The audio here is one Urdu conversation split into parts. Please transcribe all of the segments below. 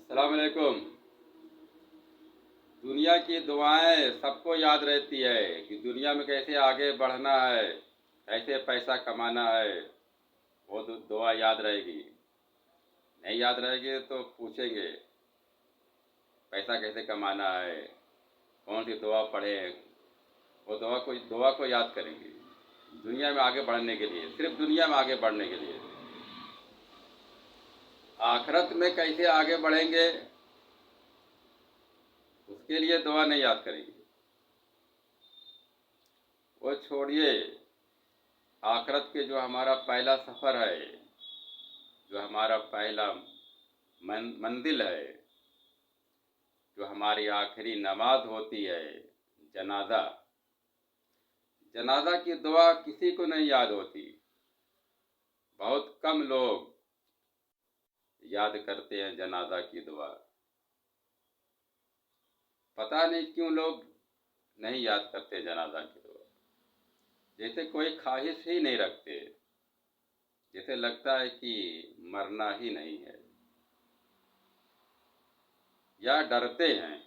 السلام علیکم۔ دنیا کی دعائیں سب کو یاد رہتی ہے کہ دنیا میں کیسے آگے بڑھنا ہے، کیسے پیسہ کمانا ہے، وہ دعا یاد رہے گی۔ نہیں یاد رہے گی تو پوچھیں گے پیسہ کیسے کمانا ہے، کون سی دعا پڑھیں، وہ دعا کو یاد کریں گے دنیا میں آگے بڑھنے کے لیے، صرف دنیا میں آگے بڑھنے کے لیے۔ آخرت میں کیسے آگے بڑھیں گے اس کے لیے دعا نہیں یاد کریں گے۔ وہ چھوڑیے، آخرت کے جو ہمارا پہلا سفر ہے، جو ہمارا پہلا منزل ہے، جو ہماری آخری نماز ہوتی ہے، جنازہ کی دعا کسی کو نہیں یاد ہوتی۔ بہت کم لوگ یاد کرتے ہیں جنازہ کی دعا۔ پتہ نہیں کیوں لوگ نہیں یاد کرتے جنازہ کی دعا، جیسے کوئی خواہش ہی نہیں رکھتے، جیسے لگتا ہے کہ مرنا ہی نہیں ہے، یا ڈرتے ہیں،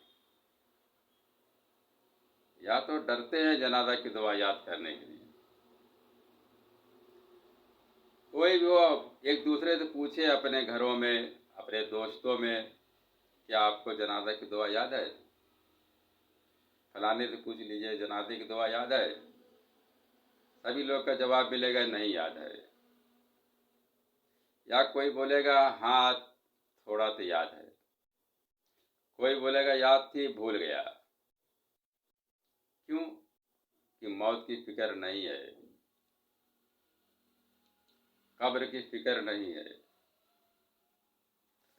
یا تو ڈرتے ہیں جنازہ کی دعا یاد کرنے کے لیے۔ کوئی بھی وہ ایک دوسرے سے پوچھے اپنے گھروں میں، اپنے دوستوں میں، کیا آپ کو جنازہ کی دعا یاد ہے؟ فلانے سے پوچھ لیجئے جنازے کی دعا یاد ہے؟ سبھی لوگ کا جواب ملے گا نہیں یاد ہے، یا کوئی بولے گا ہاں تھوڑا تو یاد ہے، کوئی بولے گا یاد تھی بھول گیا۔ کیوں؟ کہ موت کی فکر نہیں ہے، قبر کی فکر نہیں ہے،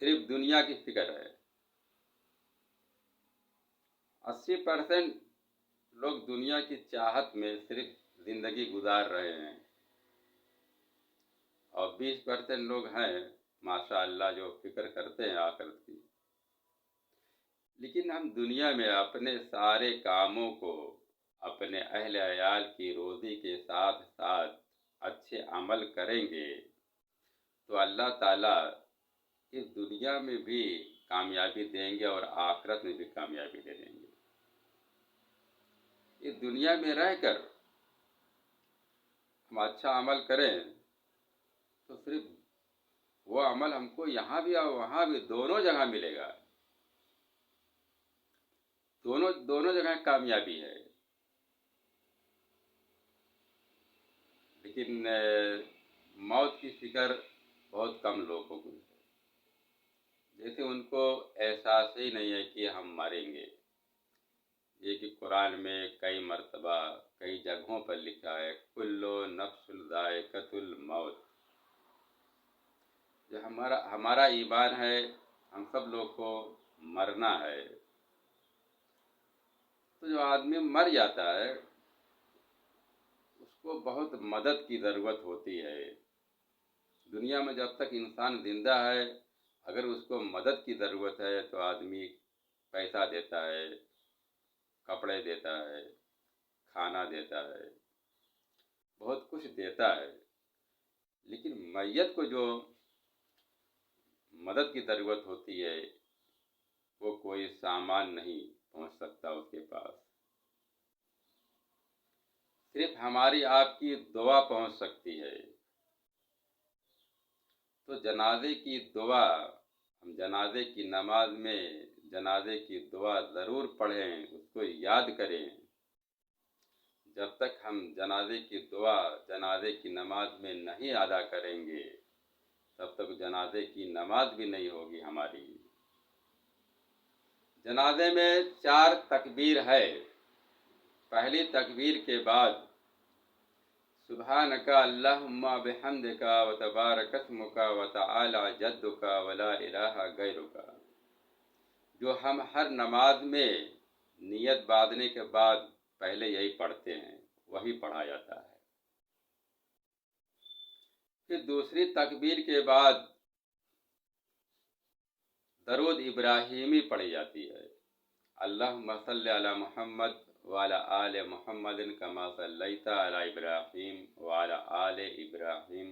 صرف دنیا کی فکر ہے۔ 80% لوگ دنیا کی چاہت میں صرف زندگی گزار رہے ہیں، اور 20% لوگ ہیں ماشاء اللہ جو فکر کرتے ہیں آخرت کی۔ لیکن ہم دنیا میں اپنے سارے کاموں کو اپنے اہل عیال کی روزی کے ساتھ ساتھ اچھے عمل کریں گے تو اللہ تعالیٰ اس دنیا میں بھی کامیابی دیں گے اور آخرت میں بھی کامیابی دے دیں گے۔ اس دنیا میں رہ کر ہم اچھا عمل کریں تو صرف وہ عمل ہم کو یہاں بھی اور وہاں بھی دونوں جگہ ملے گا، دونوں جگہ کامیابی ہے۔ لیکن موت کی فکر بہت کم لوگوں کو ہے، جیسے ان کو احساس ہی نہیں ہے کہ ہم مریں گے۔ یہ کہ قرآن میں کئی مرتبہ کئی جگہوں پر لکھا ہے کل نفس ذائقۃ الموت۔ جو ہمارا ایمان ہے، ہم سب لوگ کو مرنا ہے۔ تو جو آدمی مر جاتا ہے اس کو بہت مدد کی ضرورت ہوتی ہے۔ دنیا میں جب تک انسان زندہ ہے، اگر اس کو مدد کی ضرورت ہے تو آدمی پیسہ دیتا ہے، کپڑے دیتا ہے، کھانا دیتا ہے، بہت کچھ دیتا ہے۔ لیکن میت کو جو مدد کی ضرورت ہوتی ہے وہ کوئی سامان نہیں پہنچ سکتا اس کے پاس، صرف ہماری آپ کی دعا پہنچ سکتی ہے۔ تو جنازے کی دعا، ہم جنازے کی نماز میں جنازے کی دعا ضرور پڑھیں، اس کو یاد کریں۔ جب تک ہم جنازے کی دعا جنازے کی نماز میں نہیں ادا کریں گے تب تک جنازے کی نماز بھی نہیں ہوگی ہماری۔ جنازے میں 4 تکبیر ہے۔ پہلی تکبیر کے بعد سبحانک اللہم بحمدک وتبارک اسمک وتعالی جدک ولا الہ غیرک، جو ہم ہر نماز میں نیت باندھنے کے بعد پہلے یہی پڑھتے ہیں، وہی پڑھا جاتا ہے۔ پھر دوسری تکبیر کے بعد درود ابراہیمی پڑھی جاتی ہے، اللہم صلی علی محمد وعلی آل محمد کما صلیت علی ابراہیم وعلی آل ابراہیم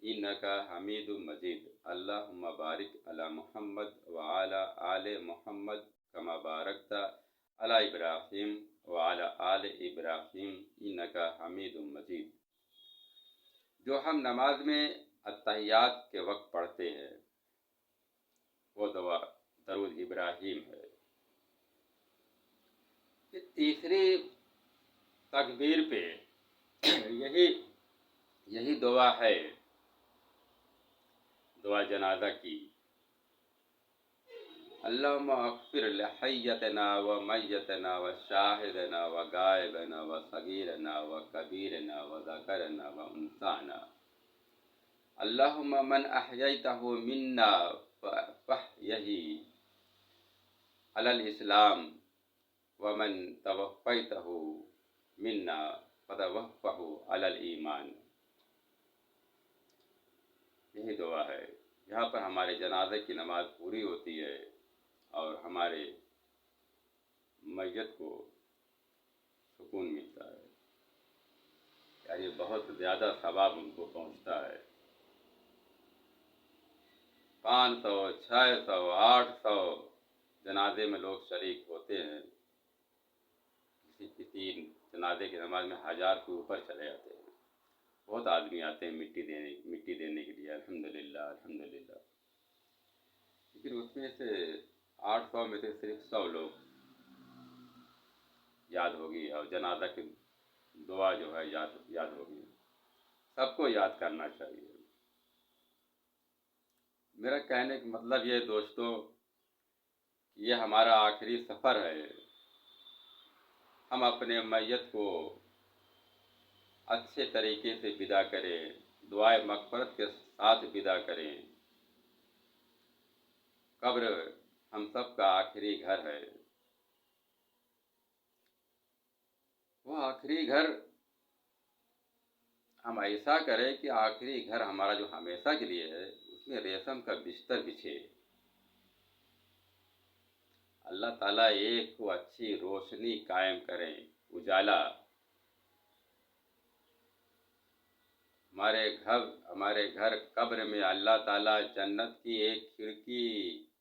انک حمید مجید۔ اللہم بارک علی محمد وعلی آل محمد کما بارکت علی ابراہیم وعلی آل ابراہیم انک حمید مجید۔ جو ہم نماز میں التحیات کے وقت پڑھتے ہیں وہ دعا درود ابراہیم ہے۔ تیسری تکبیر پہ یہی دعا ہے، دعا جنازہ کی۔ اللہم اغفر لحیتنا و میتنا و شاہدنا و غائبنا و صغیرنا و کبیرنا و ذکرنا و انثانا۔ اللہم من احییتہ منا فاحیہ علی الاسلام ومن توفیتہ منا فتوفہ علی الایمان۔ یہی دعا ہے، یہاں پر ہمارے جنازے کی نماز پوری ہوتی ہے اور ہمارے میت کو سکون ملتا ہے، یعنی بہت زیادہ ثواب ان کو پہنچتا ہے۔ 500 600 800 جنازے میں لوگ شریک ہوتے ہیں، کسی جنازے کی نماز میں 1000 کے اوپر چلے جاتے ہیں، بہت آدمی آتے ہیں مٹی دینے کے لیے، الحمدللہ الحمدللہ۔ لیکن اس میں سے 800 میں سے صرف 100 لوگ یاد ہوگی اور جنازہ کی دعا جو ہے یاد ہوگی۔ سب کو یاد کرنا چاہیے۔ میرا کہنے کا مطلب یہ دوستو، یہ ہمارا آخری سفر ہے، ہم اپنے میت کو اچھے طریقے سے ودا کریں، دعائے مغفرت کے ساتھ ودا کریں۔ قبر ہم سب کا آخری گھر ہے، وہ آخری گھر ہم ایسا کریں کہ آخری گھر ہمارا جو ہمیشہ کے لیے ہے اس میں ریشم کا بستر بچھے۔ اللہ تعالیٰ ایک کو اچھی روشنی قائم کریں، اجالا۔ ہمارے گھر قبر میں اللہ تعالیٰ جنت کی ایک کھڑکی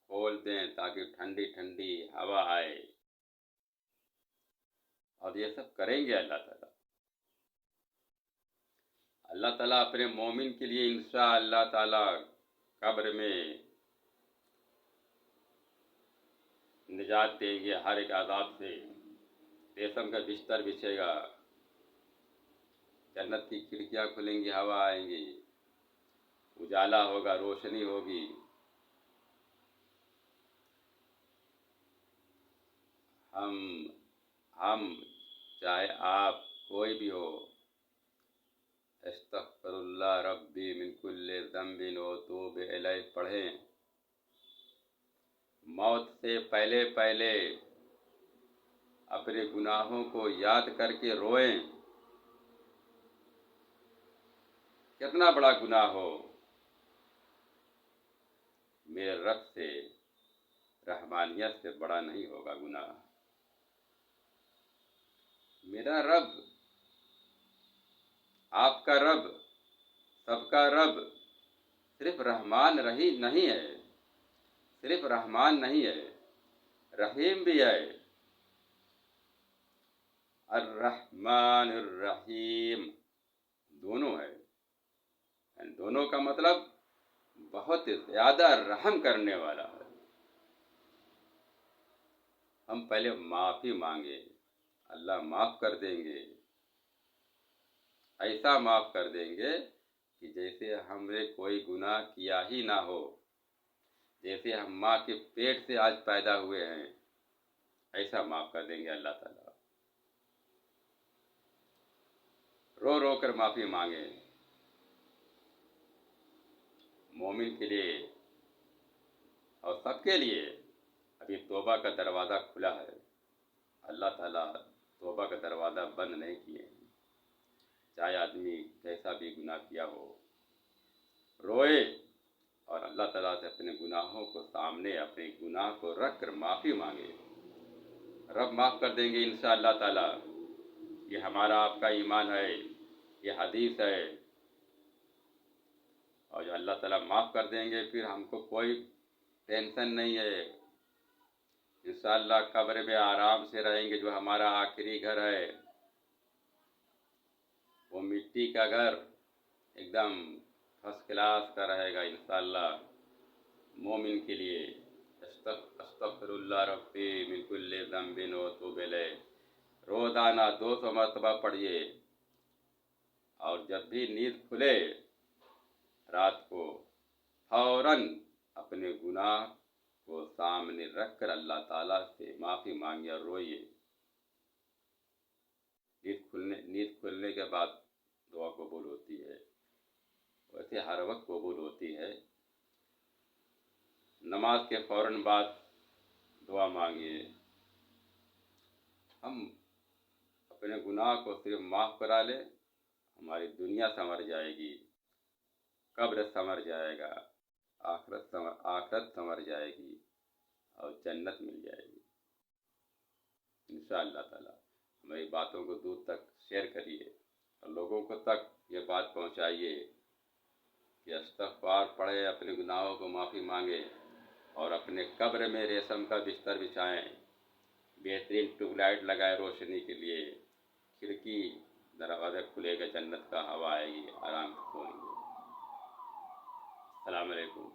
کھول دیں تاکہ ٹھنڈی ٹھنڈی ہوا آئے، اور یہ سب کریں گے اللہ تعالیٰ اپنے مومن کے لیے انشاءاللہ تعالیٰ قبر میں نجات دیں گے ہر ایک عذاب سے، ریشم کا بستر بچھے گا، جنت کی کھڑکیاں کھلیں گی، ہوا آئیں گی، اجالا ہوگا، روشنی ہوگی۔ ہم چاہے آپ کوئی بھی ہو، استغفر اللہ ربی من کل ذنب واتوب الیہ پڑھیں، موت سے پہلے اپنے گناہوں کو یاد کر کے روئیں۔ کتنا بڑا گناہ ہو، میرے رب سے رحمانیت سے بڑا نہیں ہوگا گناہ۔ میرا رب، آپ کا رب، سب کا رب صرف رحمان نہیں ہے، صرف رحمان نہیں ہے، رحیم بھی ہے۔ الرحمن الرحیم دونوں ہے، دونوں کا مطلب بہت زیادہ رحم کرنے والا ہے۔ ہم پہلے معافی مانگے، اللہ معاف کر دیں گے، ایسا معاف کر دیں گے کہ جیسے ہم نے کوئی گناہ کیا ہی نہ ہو، جیسے ہم ماں کے پیٹ سے آج پیدا ہوئے ہیں، ایسا معاف کر دیں گے اللہ تعالیٰ۔ رو رو کر معافی مانگے، مومن کے لیے اور سب کے لیے ابھی توبہ کا دروازہ کھلا ہے، اللہ تعالیٰ توبہ کا دروازہ بند نہیں کیے ہیں۔ چاہے آدمی کیسا بھی گناہ کیا ہو، روئے اور اللہ تعالیٰ سے اپنے گناہوں کو سامنے، اپنے گناہ کو رکھ کر معافی مانگے، رب معاف کر دیں گے انشاءاللہ تعالیٰ۔ یہ ہمارا آپ کا ایمان ہے، یہ حدیث ہے۔ اور جو اللہ تعالیٰ معاف کر دیں گے پھر ہم کو کوئی ٹینشن نہیں ہے. انشاءاللہ قبر میں آرام سے رہیں گے. جو ہمارا آخری گھر ہے وہ مٹی کا گھر ایک دم فرسٹ کلاس کا رہے گا انشاءاللہ مومن کے لیے. استغفر اللہ ربی من کل ذنب واتوب الیہ روزانہ 200 مرتبہ پڑھیے. اور جب بھی نیند کھلے رات کو فوراً اپنے گناہ کو سامنے رکھ کر اللہ تعالیٰ سے معافی مانگے اور روئیے. نیند کھلنے کے بعد دعا قبول ہوتی ہے. ویسے ہر وقت قبول ہوتی ہے. نماز کے فوراً بعد دعا مانگیے. ہم اپنے گناہ کو صرف معاف کرا لیں ہماری دنیا سنور جائے گی, قبر سنور جائے گا, آخرت سنور جائے گی اور جنت مل جائے گی انشاءاللہ تعالی. ہماری باتوں کو دور تک شیئر کریے اور لوگوں کو تک یہ بات پہنچائیے کہ استغفار پڑھے, اپنے گناہوں کو معافی مانگے اور اپنے قبر میں ریشم کا بستر بچھائیں, بہترین ٹیوب لائٹ لگائے روشنی کے لیے, کھڑکی دروازہ کھلے گا, جنت کا ہوا آئے گی, آرام سے سوئیں گے. السلام علیکم.